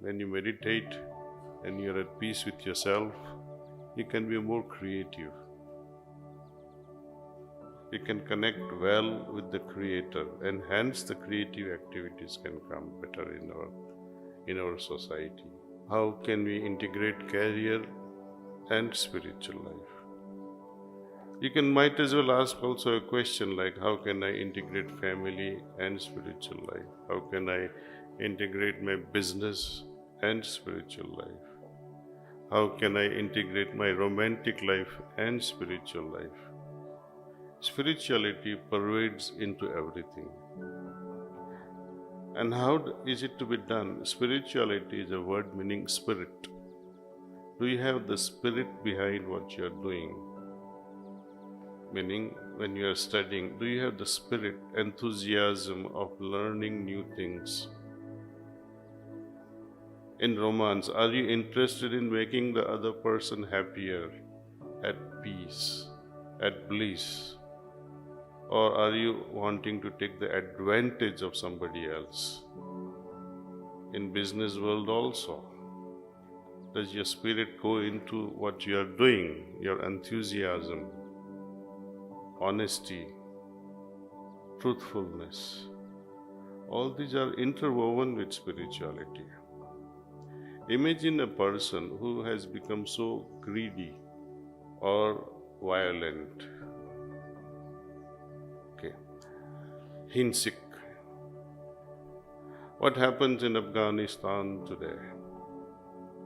When you meditate and you're at peace with yourself, you can be more creative. You can connect well with the Creator, and hence the creative activities can come better in our society. How can we integrate career and spiritual life? You might as well ask also a question like, how can I integrate family and spiritual life? How can I integrate my business and spiritual life? How can I integrate my romantic life and spiritual life? Spirituality pervades into everything. And how is it to be done? Spirituality is a word meaning spirit. Do you have the spirit behind what you are doing? Meaning, when you are studying, do you have the spirit, enthusiasm of learning new things? In romance, are you interested in making the other person happier, at peace, at bliss? Or are you wanting to take the advantage of somebody else? In business world also, does your spirit go into what you are doing, your enthusiasm, honesty, truthfulness? All these are interwoven with spirituality. Imagine a person who has become so greedy or violent, hinsic. What happens in Afghanistan today?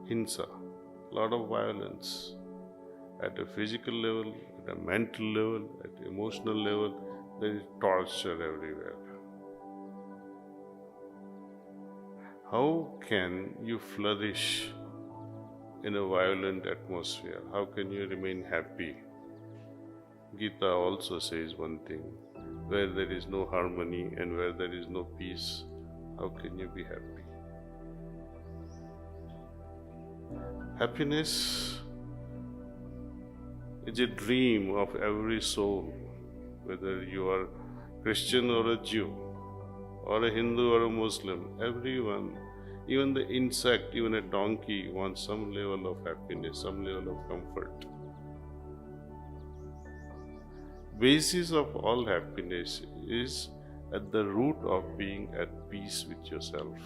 Hinsa, a lot of violence at a physical level, at a mental level, at emotional level. There is torture everywhere. How can you flourish in a violent atmosphere? How can you remain happy? Gita also says one thing, where there is no harmony and where there is no peace, how can you be happy? Happiness is a dream of every soul, whether you are Christian or a Jew, or a Hindu or a Muslim. Everyone, even the insect, even a donkey wants some level of happiness, some level of comfort. Basis of all happiness is at the root of being at peace with yourself.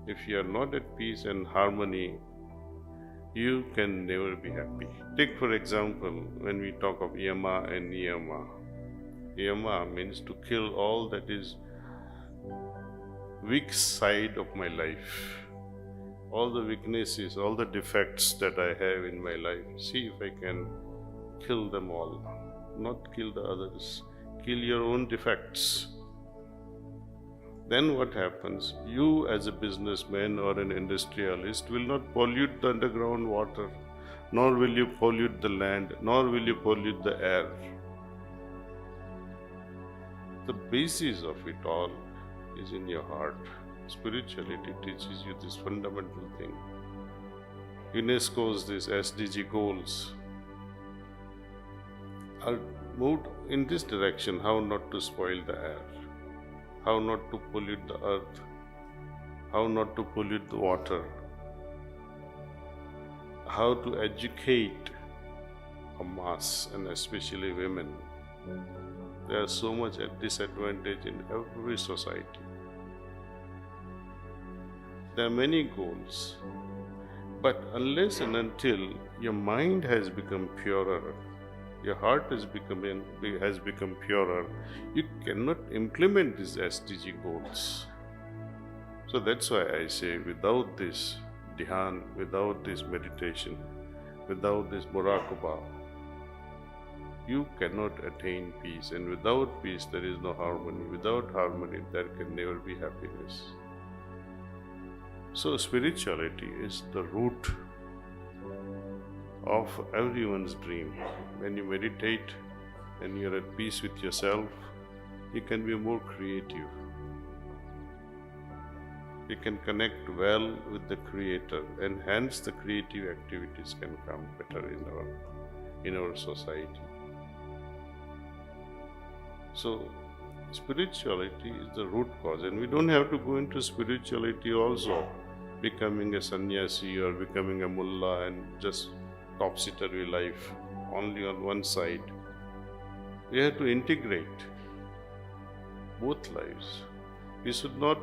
If you are not at peace and harmony, you can never be happy. Take for example, when we talk of yama and niyama. Yama means to kill all that is weak side of my life. All the weaknesses, all the defects that I have in my life. See if I can kill them all. Not kill the others, kill your own defects. Then what happens? You as a businessman or an industrialist will not pollute the underground water, nor will you pollute the land, nor will you pollute the air. The basis of it all is in your heart. Spirituality teaches you this fundamental thing. UNESCO's these SDG goals are moved in this direction, how not to spoil the air, how not to pollute the earth, how not to pollute the water, how to educate a mass and especially women. They are so much at disadvantage in every society. There are many goals, but unless and until your mind has become purer, your heart has become purer, you cannot implement these SDG goals. So that's why I say, without this dhyan, without this meditation, without this muraqabah, you cannot attain peace. And without peace, there is no harmony. Without harmony, there can never be happiness. So spirituality is the root of everyone's dream. When you meditate and you're at peace with yourself, you can be more creative. You can connect well with the Creator, and hence the creative activities can come better in our society. So spirituality is the root cause, and we don't have to go into spirituality also becoming a sannyasi or becoming a mullah and just topsy-turvy life only on one side. We have to integrate both lives. We should not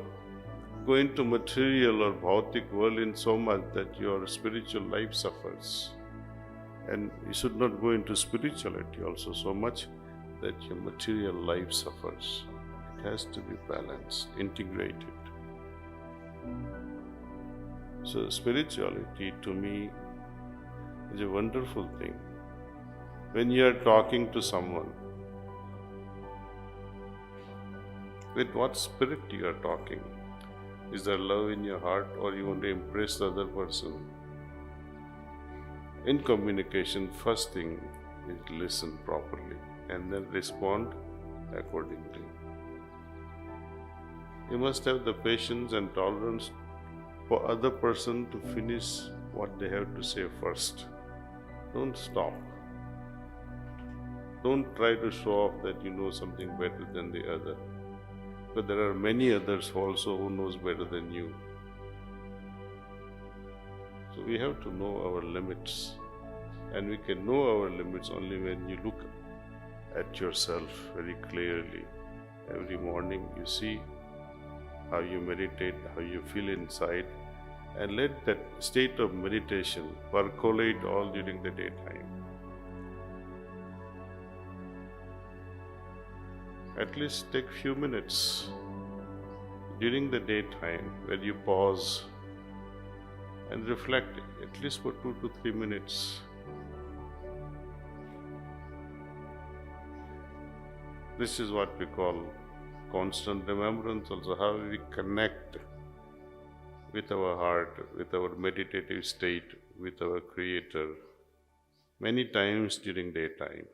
go into material or bhautik world in so much that your spiritual life suffers. And you should not go into spirituality also so much that your material life suffers. It has to be balanced, integrated. So spirituality to me is a wonderful thing. When you are talking to someone, with what spirit you are talking? Is there love in your heart, or you want to impress the other person? In communication, first thing is listen properly and then respond accordingly. You must have the patience and tolerance for other person to finish what they have to say first. Don't stop. Don't try to show off that you know something better than the other. But there are many others also who knows better than you. So we have to know our limits. And we can know our limits only when you look at yourself very clearly. Every morning you see how you meditate, how you feel inside, and let that state of meditation percolate all during the daytime. At least take few minutes during the daytime where you pause and reflect, at least for 2 to 3 minutes. This is what we call constant remembrance, also how we connect with our heart, with our meditative state, with our Creator, many times during daytime.